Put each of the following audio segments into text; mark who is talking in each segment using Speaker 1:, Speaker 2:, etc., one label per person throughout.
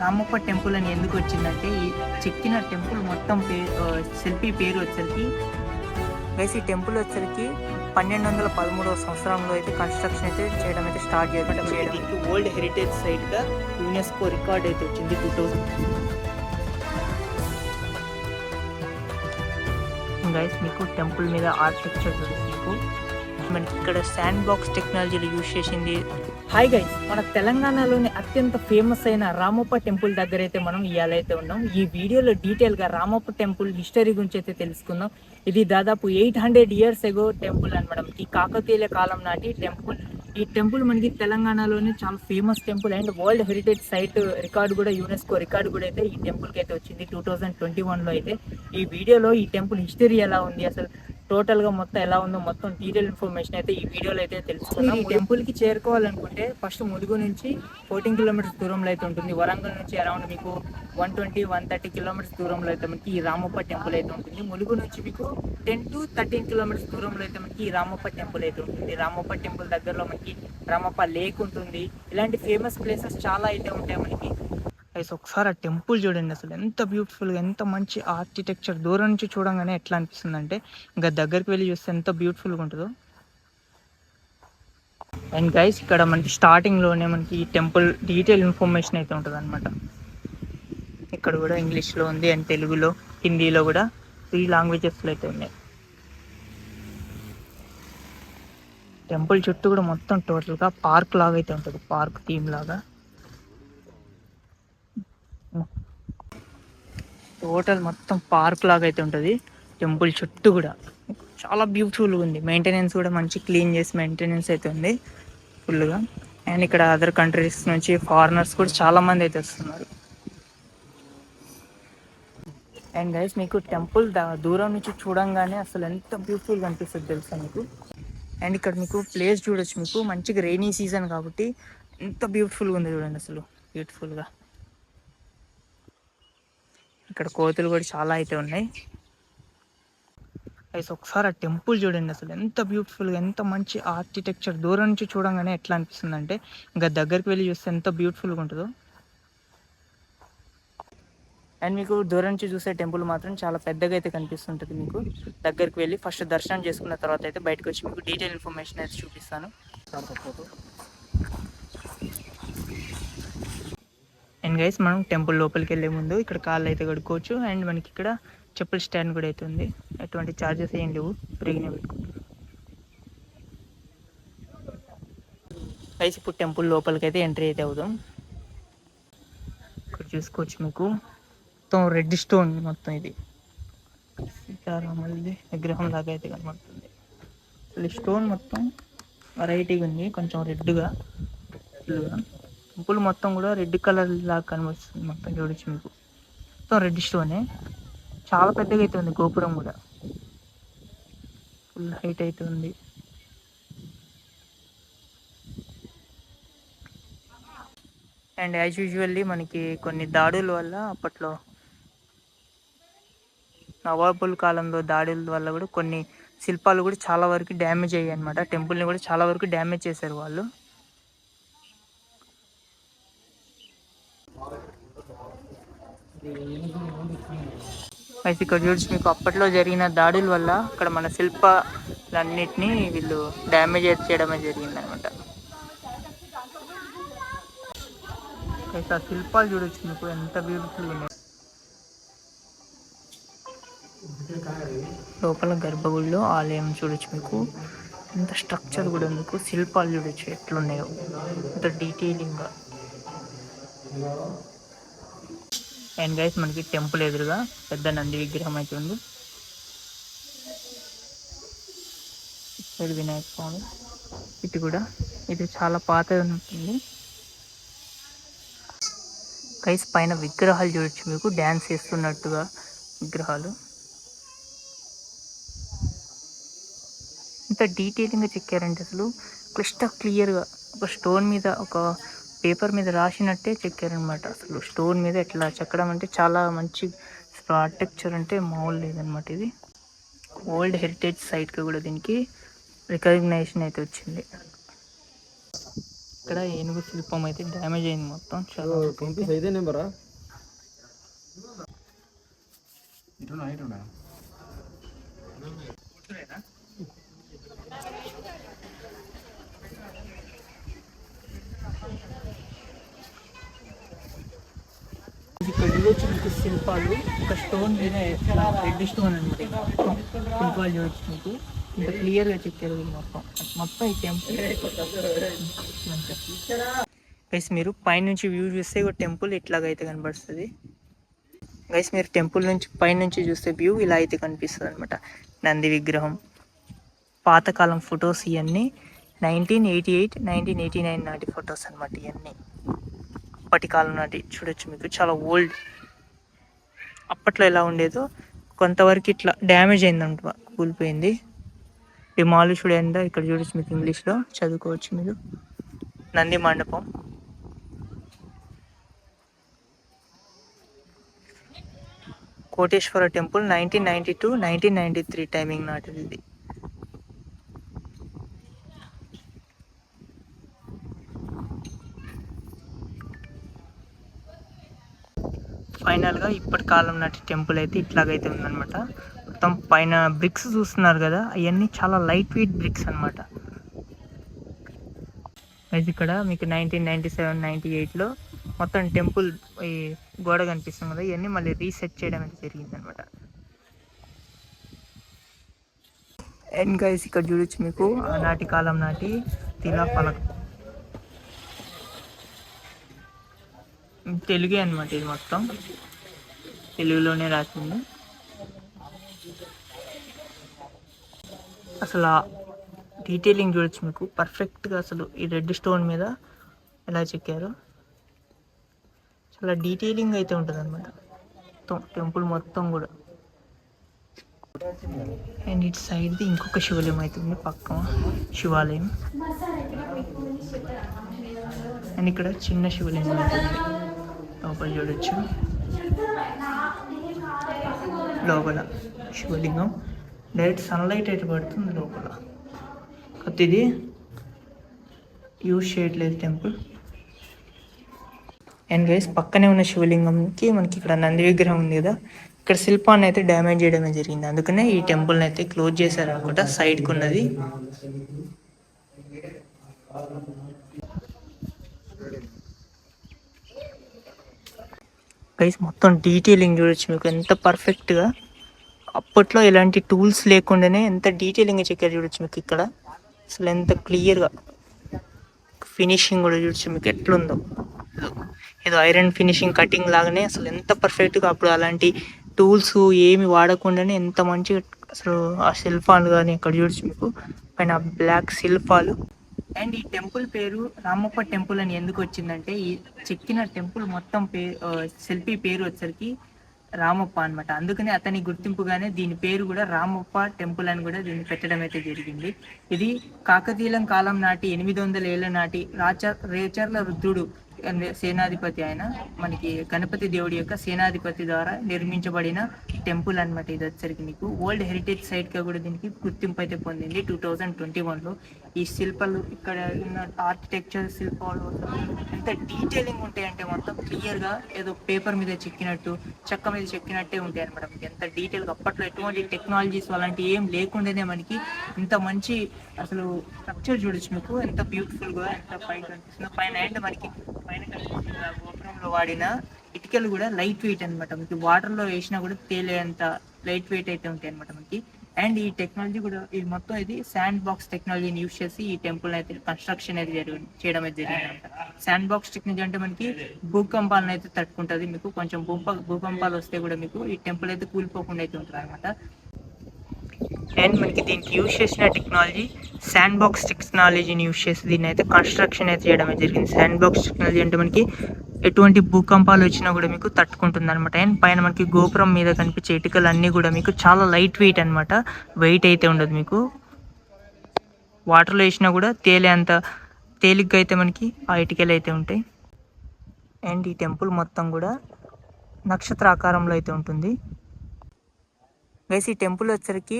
Speaker 1: Ramappa temple అని ఎందుకు వచ్చిందంటే ఈ చెక్కిన టెంపుల్ మొత్తం శిల్పి పేరు వచ్చరికి గైస్ ఈ టెంపుల్ వచ్చరికి 1213 సంవత్సరంలో అయితే కన్స్ట్రక్షన్ అయితే చేయడం అయితే స్టార్ట్ చేయడం దీనికి వరల్డ్ హెరిటేజ్ సైట్గా యునెస్కో రికార్డ్ అయితే వచ్చింది 2000. గైస్ మీకు టెంపుల్ మీద ఆర్కిటెక్చర్ చూడండి, మీకు మనకి ఇక్కడ శాండ్ బాక్స్ టెక్నాలజీలు యూజ్ చేసింది. హాయ్ గైస్, మన తెలంగాణలోని అత్యంత ఫేమస్ అయిన రామప్ప టెంపుల్ దగ్గర అయితే మనం ఇవాళైతే ఉన్నాం. ఈ వీడియోలో డీటెయిల్గా రామప్ప టెంపుల్ హిస్టరీ గురించి అయితే తెలుసుకుందాం. ఇది దాదాపు 800 years ఎగో టెంపుల్ అనమాట. ఈ కాకతీయుల కాలం నాటి టెంపుల్. ఈ టెంపుల్ మనకి తెలంగాణలోనే చాలా famous temple and world heritage site record కూడా, యునెస్కో రికార్డు కూడా అయితే ఈ టెంపుల్కి అయితే వచ్చింది 2021లో అయితే. ఈ వీడియోలో ఈ టెంపుల్ హిస్టరీ ఎలా ఉంది, అసలు టోటల్గా మొత్తం ఎలా ఉందో మొత్తం డీటెయిల్ ఇన్ఫర్మేషన్ అయితే ఈ వీడియోలో అయితే తెలుసుకున్నాం. ఈ టెంపుల్కి చేరుకోవాలనుకుంటే ఫస్ట్ ములుగు నుంచి 14 kilometers దూరంలో అయితే ఉంటుంది. వరంగల్ నుంచి అరౌండ్ మీకు 120-130 kilometers దూరంలో అయితే మనకి ఈ రామప్ప టెంపుల్ అయితే ఉంటుంది. ములుగు నుంచి మీకు 10 to 13 kilometers దూరంలో అయితే మనకి ఈ రామప్ప టెంపుల్ అయితే ఉంటుంది. రామప్ప టెంపుల్ దగ్గరలో మనకి రామప్ప లేక్ ఉంటుంది. ఇలాంటి ఫేమస్ ప్లేసెస్ చాలా అయితే ఉంటాయి మనకి. ఒకసారి ఆ టెంపుల్ చూడండి, అసలు ఎంత బ్యూటిఫుల్గా, ఎంత మంచి ఆర్కిటెక్చర్. దూరం నుంచి చూడంగానే ఎట్లా అనిపిస్తుంది అంటే ఇంకా దగ్గరికి వెళ్ళి చూస్తే ఎంత బ్యూటిఫుల్గా ఉంటుందో. అండ్ గైస్ ఇక్కడ మనకి స్టార్టింగ్లోనే మనకి ఈ టెంపుల్ డీటెయిల్ ఇన్ఫర్మేషన్ అయితే ఉంటుంది అనమాట. ఇక్కడ కూడా ఇంగ్లీష్లో ఉంది అండ్ తెలుగులో, హిందీలో కూడా 3 languagesలో అయితే ఉన్నాయి. టెంపుల్ చుట్టూ కూడా మొత్తం టోటల్గా పార్క్ లాగా అయితే ఉంటుంది, పార్క్ థీమ్ లాగా. టోటల్ మొత్తం పార్క్ లాగా అయితే ఉంటుంది టెంపుల్ చుట్టూ కూడా. చాలా బ్యూటిఫుల్గా ఉంది. మెయింటెనెన్స్ కూడా మంచి క్లీన్ చేసి మెయింటెనెన్స్ అయితే ఉంది ఫుల్గా. అండ్ ఇక్కడ అదర్ కంట్రీస్ నుంచి ఫారినర్స్ కూడా చాలా మంది అయితే వస్తున్నారు. అండ్ గైస్ మీకు టెంపుల్ దూరం నుంచి చూడంగానే అసలు ఎంత బ్యూటిఫుల్గా అనిపిస్తుంది తెలుసా మీకు. అండ్ ఇక్కడ మీకు ప్లేస్ చూడొచ్చు, మీకు మంచిగా రైనీ సీజన్ కాబట్టి ఎంత బ్యూటిఫుల్గా ఉంది చూడండి, అసలు బ్యూటిఫుల్గా. ఇక్కడ కోతులు కూడా చాలా అయితే ఉన్నాయి. అయితే ఒకసారి ఆ టెంపుల్ చూడండి, అసలు ఎంత బ్యూటిఫుల్గా, ఎంత మంచి ఆర్కిటెక్చర్. దూరం నుంచి చూడంగానే ఎట్లా అనిపిస్తుంది అంటే ఇంకా దగ్గరికి వెళ్ళి చూస్తే ఎంత బ్యూటిఫుల్గా ఉంటుందో. అండ్ మీకు దూరం నుంచి చూసే టెంపుల్ మాత్రం చాలా పెద్దగా అయితే కనిపిస్తుంటుంది. మీకు దగ్గరికి వెళ్ళి ఫస్ట్ దర్శనం చేసుకున్న తర్వాత అయితే బయటకు వచ్చి మీకు డీటెయిల్ ఇన్ఫర్మేషన్ అయితే చూపిస్తాను. అండ్ గైస్ మనం టెంపుల్ లోపలికి వెళ్ళే ముందు ఇక్కడ కాళ్ళు అయితే కడుక్కోవచ్చు. అండ్ మనకి ఇక్కడ చెప్పుల స్టాండ్ కూడా అయితే ఉంది. ఎటువంటి ఛార్జెస్ ఏం లేవు, ఫ్రీగానే పెట్టుకుంటాం. గైస్ ఇప్పుడు టెంపుల్ లోపలికి అయితే ఎంట్రీ అయితే అవుదాం. ఇక్కడ చూసుకోవచ్చు మీకు మొత్తం రెడ్ స్టోన్, మొత్తం ఇది సీతారాములది విగ్రహం లాగా అయితే కనబడుతుంది. అసలు స్టోన్ మొత్తం వెరైటీగా ఉంది, కొంచెం రెడ్గా ఫుల్గా. టెంపుల్ మొత్తం కూడా రెడ్ కలర్ లాగా కనిపిస్తుంది మొత్తం. చూడొచ్చు మీకు మొత్తం రెడ్ స్టోనే. చాలా పెద్దగా అయితే ఉంది గోపురం కూడా, ఫుల్ హైట్ అయితే ఉంది. అండ్ యాజ్ యూజువల్లీ మనకి కొన్ని దాడుల వల్ల, అప్పట్లో నవాబుల కాలంలో దాడుల వల్ల కూడా కొన్ని శిల్పాలు కూడా చాలా వరకు డ్యామేజ్ అయ్యాయి అనమాట. టెంపుల్ని కూడా చాలా వరకు డ్యామేజ్ చేశారు వాళ్ళు. అయితే ఇక్కడ చూసి మీకు అప్పట్లో జరిగిన దాడుల వల్ల ఇక్కడ మన శిల్పాలన్నిటినీ వీళ్ళు డ్యామేజ్ చేయడమే జరిగింది అనమాట. అయితే ఆ శిల్పాలు చూడొచ్చు మీకు ఎంత బ్యూటిఫుల్గా ఉన్నాయి. లోపల గర్భగుడిలో ఆలయం చూడొచ్చు మీకు ఎంత స్ట్రక్చర్ కూడా మీకు. శిల్పాలు చూడొచ్చు ఎట్లున్నాయో, ఎంత డీటెయిలింగ్గా. అండ్ గైస్ మనకి టెంపుల్ ఎదురుగా పెద్ద నంది విగ్రహం అయితే ఉంది. వినాయక స్వామి ఇది కూడా, ఇది చాలా పాతది ఉంటుంది. గైస్ పైన విగ్రహాలు చూడొచ్చు మీకు, డ్యాన్స్ చేస్తున్నట్టుగా విగ్రహాలు. ఇంత డీటెయిలింగ్గా చెక్కారంటే అసలు క్లియర్గా ఒక స్టోన్ మీద, ఒక పేపర్ మీద రాసినట్టే చెక్కారనమాట. అసలు స్టోన్ మీద ఎట్లా చెక్కడం అంటే చాలా మంచి ఆర్కిటెక్చర్, అంటే మామూలు లేదనమాట. ఇది వరల్డ్ హెరిటేజ్ సైట్కి కూడా దీనికి రికగ్నైజేషన్ అయితే వచ్చింది. ఇక్కడ ఏనుగు శిల్పం అయితే డ్యామేజ్ అయింది మొత్తం చాలా. ఇక్కడ చూడొచ్చు మీకు శిల్పాలు, ఒక స్టోన్ మీద రెడ్ స్టోన్ అనమాట శిల్పాలు చూడొచ్చు మీకు ఇంత క్లియర్గా చెక్కారు మొత్తం మొత్తం ఈ టెంపుల్. గైస్ మీరు పైనుంచి వ్యూ చూస్తే ఒక టెంపుల్ ఇట్లాగైతే కనబడుతుంది. గైస్ మీరు టెంపుల్ నుంచి పైనుంచి చూస్తే వ్యూ ఇలా అయితే కనిపిస్తుంది అనమాట. నంది విగ్రహం, పాతకాలం ఫొటోస్, ఇవన్నీ 1988, 1989 నాటి ఫొటోస్ అనమాట. ఇవన్నీ అప్పటి కాలం నాటి చూడొచ్చు మీకు, చాలా ఓల్డ్. అప్పట్లో ఎలా ఉండేదో కొంతవరకు ఇట్లా డ్యామేజ్ అయిందంట, కూలిపోయింది. డిమాలిష్డ్ అండ్ ఇక్కడ చూడొచ్చు మీకు, ఇంగ్లీష్లో చదువుకోవచ్చు మీరు. నంది మండపం, కోటేశ్వర టెంపుల్ 1992, 1993 టైమింగ్ నాటిది ఇది. ఫైనల్గా ఇప్పటి కాలం నాటి టెంపుల్ అయితే ఇట్లాగైతే ఉందన్నమాట. మొత్తం పైన బ్రిక్స్ చూస్తున్నారు కదా, అవన్నీ చాలా లైట్ వెయిట్ బ్రిక్స్ అనమాట. అయితే ఇక్కడ మీకు 1997, 98లో మొత్తం టెంపుల్ ఈ గోడ కనిపిస్తుంది కదా, ఇవన్నీ మళ్ళీ రీసెట్ చేయడం అయితే జరిగింది అనమాట. అండ్ గైస్ ఇక్కడ చూడొచ్చు మీకు ఆనాటి కాలం నాటి శిలాఫలకం, తెలుగే అనమాట. ఇది మొత్తం తెలుగులోనే రాసింది. అసలు ఆ డీటెయిలింగ్ చూడొచ్చు మీకు పర్ఫెక్ట్గా. అసలు ఈ రెడ్ స్టోన్ మీద ఎలా చెక్కారో చాలా డీటెయిలింగ్ అయితే ఉంటుంది అనమాట మొత్తం టెంపుల్ మొత్తం కూడా. అండ్ ఇటు సైడ్ది ఇంకొక శివాలయం అయితే ఉంది, పక్కన శివాలయం. అండ్ ఇక్కడ చిన్న శివలింగం అయితే ఉంది, లోపల చూడొచ్చు. లోపల శివలింగం డైరెక్ట్ సన్లైట్ అయితే పడుతుంది లోపల. ఇది యూజ్ చేయట్లేదు టెంపుల్. అండ్ గైస్ పక్కనే ఉన్న శివలింగంకి మనకి ఇక్కడ నంది విగ్రహం ఉంది కదా, ఇక్కడ శిల్పాన్ని అయితే డ్యామేజ్ చేయడమే జరిగింది. అందుకనే ఈ టెంపుల్ని అయితే క్లోజ్ చేశారు అనుకుంటా, సైడ్కి ఉన్నది. గైస్ మొత్తం డీటెయిలింగ్ చూడొచ్చు మీకు ఎంత పర్ఫెక్ట్గా. అప్పట్లో ఎలాంటి టూల్స్ లేకుండానే ఎంత డీటెయిలింగ్గా చెక్కారు చూడొచ్చు మీకు ఇక్కడ. అసలు ఎంత క్లియర్గా ఫినిషింగ్ కూడా చూడొచ్చు మీకు ఎట్లుందో. ఏదో ఐరన్ ఫినిషింగ్ కటింగ్ లాగానే అసలు ఎంత పర్ఫెక్ట్గా. అప్పుడు అలాంటి టూల్స్ ఏమి వాడకుండానే ఎంత మంచిగా అసలు ఆ శిల్పాలు కానీ ఇక్కడ చూడొచ్చు మీకు పైన బ్లాక్ శిల్పాలు. అండ్ ఈ టెంపుల్ పేరు రామప్ప టెంపుల్ అని ఎందుకు వచ్చిందంటే, ఈ చెక్కిన టెంపుల్ మొత్తం శిల్పి పేరు వచ్చరికి రామప్ప అనమాట. అందుకని అతని గుర్తింపుగానే దీని పేరు కూడా రామప్ప టెంపుల్ అని కూడా దీన్ని పెట్టడం అయితే జరిగింది. ఇది కాకతీయుల కాలం నాటి 800 ఏళ్ల నాటి రేచర్ల రుద్రుడు సేనాధిపతి, ఆయన మనకి గణపతి దేవుడి యొక్క సేనాధిపతి ద్వారా నిర్మించబడిన టెంపుల్ అనమాట. ఇది వచ్చరికి మీకు వరల్డ్ హెరిటేజ్ సైట్ గా కూడా దీనికి గుర్తింపు అయితే పొందింది 2021లో. ఈ శిల్పాలు ఇక్కడ ఉన్న ఆర్కిటెక్చర్ శిల్పాలు ఎంత డీటెయిలింగ్ ఉంటాయంటే మొత్తం క్లియర్ గా ఏదో పేపర్ మీద చెక్కినట్టు, చెక్క మీద చెక్కినట్టే ఉంటాయి అనమాట. మీకు ఎంత డీటెయిల్ గా, అప్పట్లో ఎటువంటి టెక్నాలజీస్ అలాంటివి ఏం లేకుండానే మనకి ఇంత మంచి అసలు స్ట్రక్చర్ చూడొచ్చు మీకు ఎంత బ్యూటిఫుల్ గా, ఎంత పైన కనిపిస్తుందో పైన. అండ్ మనకి పైన కనిపిస్తున్న గోపురంలో వాడిన ఇటుకలు కూడా లైట్ వెయిట్ అనమాట. మీకు వాటర్ లో వేసినా కూడా తేలేంత లైట్ వెయిట్ అయితే ఉంటాయి అనమాట మనకి. అండ్ ఈ టెక్నాలజీ కూడా ఇది మొత్తం ఇది శాండ్ బాక్స్ టెక్నాలజీని యూజ్ చేసి ఈ టెంపుల్ అయితే కన్స్ట్రక్షన్ అయితే చేయడం అయితే జరిగింది అనమాట. శాండ్ బాక్స్ టెక్నాలజీ అంటే మనకి భూకంపాలను అయితే తట్టుకుంటుంది. మీకు కొంచెం భూకంపాలు వస్తే కూడా మీకు ఈ టెంపుల్ అయితే కూలిపోకుండా అయితే ఉంటుంది అనమాట. అండ్ మనకి దీనికి యూజ్ చేసిన టెక్నాలజీ శాండ్ బాక్స్ టెక్నాలజీని యూజ్ చేసి దీన్ని అయితే కన్స్ట్రక్షన్ అయితే చేయడం జరిగింది. శాండ్ బాక్స్ టెక్నాలజీ అంటే మనకి ఎటువంటి భూకంపాలు వచ్చినా కూడా మీకు తట్టుకుంటుంది అనమాట. అండ్ పైన మనకి గోపురం మీద కనిపించే ఇటుకలు అన్నీ కూడా మీకు చాలా లైట్ వెయిట్ అనమాట. వెయిట్ అయితే ఉండదు, మీకు వాటర్లో వేసినా కూడా తేలేంత తేలిగ్గా అయితే మనకి ఆ ఇటుకలు అయితే ఉంటాయి. అండ్ ఈ టెంపుల్ మొత్తం కూడా నక్షత్ర ఆకారంలో అయితే ఉంటుంది. గైస్ ఈ టెంపుల్ వచ్చరికి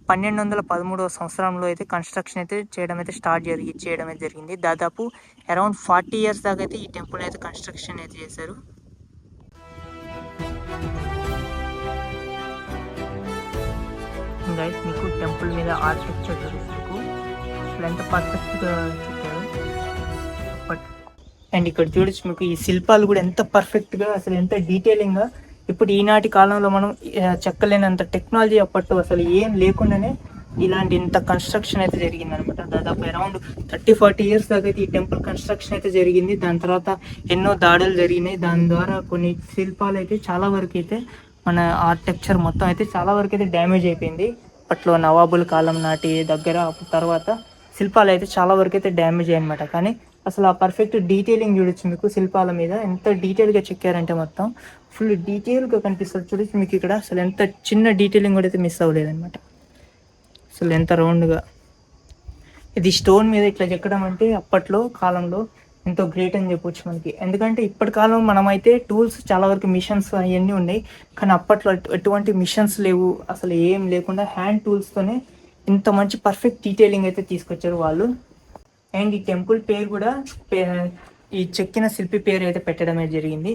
Speaker 1: 1213 సంవత్సరంలో అయితే కన్స్ట్రక్షన్ అయితే చేయడం అయితే జరిగింది. దాదాపు అరౌండ్ 40 ఇయర్స్ దాకా అయితే ఈ టెంపుల్ అయితే కన్స్ట్రక్షన్ అయితే చేశారు. గైస్ మీకు టెంపుల్ మీద ఆర్కిటెక్చర్ చూపిస్తూ అసలు ఎంత పర్ఫెక్ట్గా చెప్పారు. అండ్ ఇక్కడ చూడొచ్చు మీకు ఈ శిల్పాలు కూడా ఎంత పర్ఫెక్ట్గా అసలు ఎంత డీటెయిలింగ్గా, ఇప్పుడు ఈనాటి కాలంలో మనం చెక్కలేనంత టెక్నాలజీ అప్పట్లో అసలు ఏం లేకుండానే ఇలాంటి ఇంత కన్స్ట్రక్షన్ అయితే జరిగింది అనమాట. దాదాపు అరౌండ్ 30-40 ఇయర్స్ దాకా అయితే ఈ టెంపుల్ కన్స్ట్రక్షన్ అయితే జరిగింది. దాని తర్వాత ఎన్నో దాడులు జరిగినాయి. దాని ద్వారా కొన్ని శిల్పాలు అయితే చాలా వరకు అయితే మన ఆర్కిటెక్చర్ మొత్తం అయితే చాలా వరకు అయితే డ్యామేజ్ అయిపోయింది. అప్పట్లో నవాబుల కాలం నాటి దగ్గర తర్వాత శిల్పాలు అయితే చాలా వరకు అయితే డ్యామేజ్ అయ్యనమాట. కానీ అసలు ఆ పర్ఫెక్ట్ డీటెయిలింగ్ చూడొచ్చు మీకు శిల్పాల మీద ఎంత డీటెయిల్గా చెక్కారంటే మొత్తం ఫుల్ డీటెయిల్గా కనిపిస్తుంది. చూడొచ్చు మీకు ఇక్కడ అసలు ఎంత చిన్న డీటెయిలింగ్ కూడా అయితే మిస్ అవ్వలేదు అనమాట. అసలు ఎంత రౌండ్గా ఇది స్టోన్ మీద ఇట్లా చెక్కడం అంటే అప్పట్లో కాలంలో ఎంతో గ్రేట్ అని చెప్పొచ్చు మనకి. ఎందుకంటే ఇప్పటి కాలం మనమైతే టూల్స్ చాలా వరకు మిషన్స్ అవన్నీ ఉన్నాయి, కానీ అప్పట్లో ఎటువంటి మిషన్స్ లేవు, అసలు ఏం లేకుండా హ్యాండ్ టూల్స్తోనే ఇంత మంచి పర్ఫెక్ట్ డీటెయిలింగ్ అయితే తీసుకొచ్చారు వాళ్ళు. అండ్ ఈ టెంపుల్ పేరు కూడా ఈ చెక్కిన శిల్పి పేరు అయితే పెట్టడమే జరిగింది.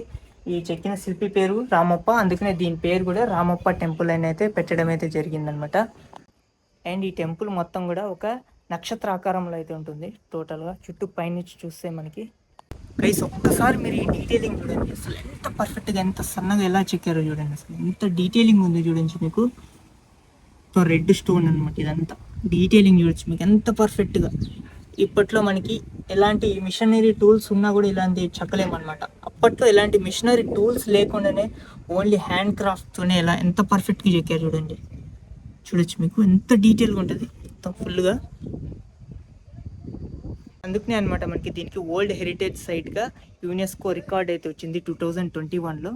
Speaker 1: ఈ చెక్కిన శిల్పి పేరు రామప్ప, అందుకనే దీని పేరు కూడా రామప్ప టెంపుల్ అని అయితే పెట్టడం అయితే జరిగిందనమాట. అండ్ ఈ టెంపుల్ మొత్తం కూడా ఒక నక్షత్ర ఆకారంలో అయితే ఉంటుంది టోటల్గా. చుట్టూ పైనుంచి చూస్తే మనకి గైస్ ఒక్కసారి మీరు ఈ డీటెయిలింగ్ చూడండి, అసలు ఎంత పర్ఫెక్ట్గా ఎంత సన్నగా ఎలా చెక్కారో చూడండి. అసలు ఎంత డీటెయిలింగ్ ఉంది చూడండి మీకు. రెడ్ స్టోన్ అనమాట ఇదంతా డీటెయిలింగ్ చూడొచ్చు మీకు ఎంత పర్ఫెక్ట్గా. ఇప్పట్లో మనకి ఎలాంటి మిషనరీ టూల్స్ ఉన్నా కూడా ఇలాంటి చెక్కలేమన్నమాట. అప్పట్లో ఎలాంటి మిషనరీ టూల్స్ లేకుండానే ఓన్లీ హ్యాండ్ క్రాఫ్ట్తోనే ఎలా ఎంత పర్ఫెక్ట్గా చెక్కారు చూడండి. చూడొచ్చు మీకు ఎంత డీటెయిల్గా ఉంటుంది మొత్తం ఫుల్గా. అందుకనే అనమాట మనకి దీనికి వరల్డ్ హెరిటేజ్ సైట్గా యునెస్కో రికార్డ్ అయితే వచ్చింది 2021లో.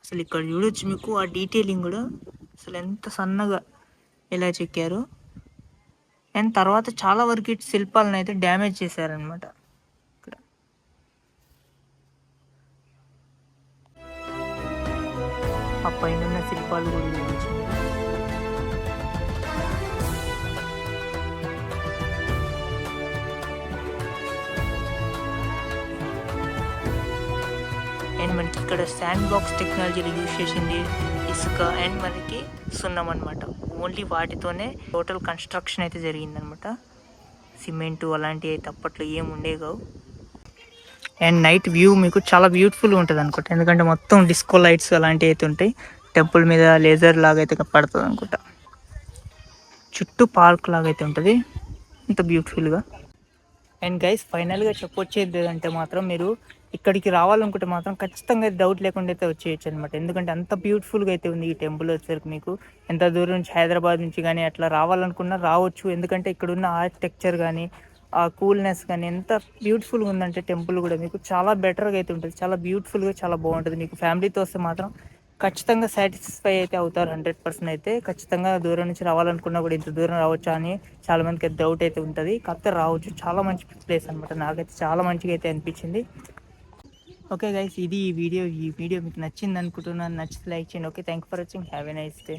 Speaker 1: అసలు ఇక్కడ చూడొచ్చు మీకు ఆ డీటెయిలింగ్ కూడా అసలు ఎంత సన్నగా ఎలా చెక్కారు. అండ్ తర్వాత చాలా వరకు శిల్పాలను అయితే డ్యామేజ్ చేశారనమాట. ఇక్కడ ఆ పైన ఉన్న శిల్పాలు కూడా చూడొచ్చు. అండ్ మనకి ఇక్కడ శాండ్ బాక్స్ టెక్నాలజీలో యూజ్ చేసింది ఇసుక అండ్ మనకి సున్నం అనమాట. ఓన్లీ వాటితోనే టోటల్ కన్స్ట్రక్షన్ అయితే జరిగిందనమాట. సిమెంటు అలాంటివి అయితే అప్పట్లో ఏం ఉండేవి కావు. అండ్ నైట్ వ్యూ మీకు చాలా బ్యూటిఫుల్గా ఉంటుంది అనుకుంటా, ఎందుకంటే మొత్తం డిస్కో లైట్స్ అలాంటివి అయితే ఉంటాయి. టెంపుల్ మీద లేజర్ లాగా అయితే పడుతుంది అనుకుంటా. చుట్టూ పార్క్ లాగా అయితే ఉంటుంది ఇంత బ్యూటిఫుల్గా. అండ్ గైస్ ఫైనల్గా చెప్పొచ్చేది అంటే మాత్రం మీరు ఇక్కడికి రావాలనుకుంటే మాత్రం ఖచ్చితంగా డౌట్ లేకుండా అయితే వచ్చేయచ్చు అనమాట. ఎందుకంటే అంత బ్యూటిఫుల్గా అయితే ఉంది ఈ టెంపుల్ వచ్చేసరికి. మీకు ఎంత దూరం నుంచి హైదరాబాద్ నుంచి కానీ అట్లా రావాలనుకున్నా రావచ్చు. ఎందుకంటే ఇక్కడ ఉన్న ఆర్కిటెక్చర్ కానీ ఆ కూల్నెస్ కానీ ఎంత బ్యూటిఫుల్గా ఉందంటే టెంపుల్ కూడా మీకు చాలా బెటర్గా అయితే ఉంటుంది. చాలా బ్యూటిఫుల్గా చాలా బాగుంటుంది. మీకు ఫ్యామిలీతో వస్తే మాత్రం ఖచ్చితంగా సాటిస్ఫై అయితే అవుతారు 100% అయితే. ఖచ్చితంగా దూరం నుంచి రావాలనుకున్నా కూడా ఇంత దూరం రావచ్చా అని చాలా మందికి డౌట్ అయితే ఉంటుంది. కాకపోతే రావచ్చు, చాలా మంచి ప్లేస్ అనమాట. నాకైతే చాలా మంచిగా అయితే అనిపించింది. ఓకే గైస్, ఇది ఈ వీడియో మీకు నచ్చింది అనుకుంటున్నాను. నచ్చితే లైక్ చేయండి. Okay, thank for watching. Have a nice day.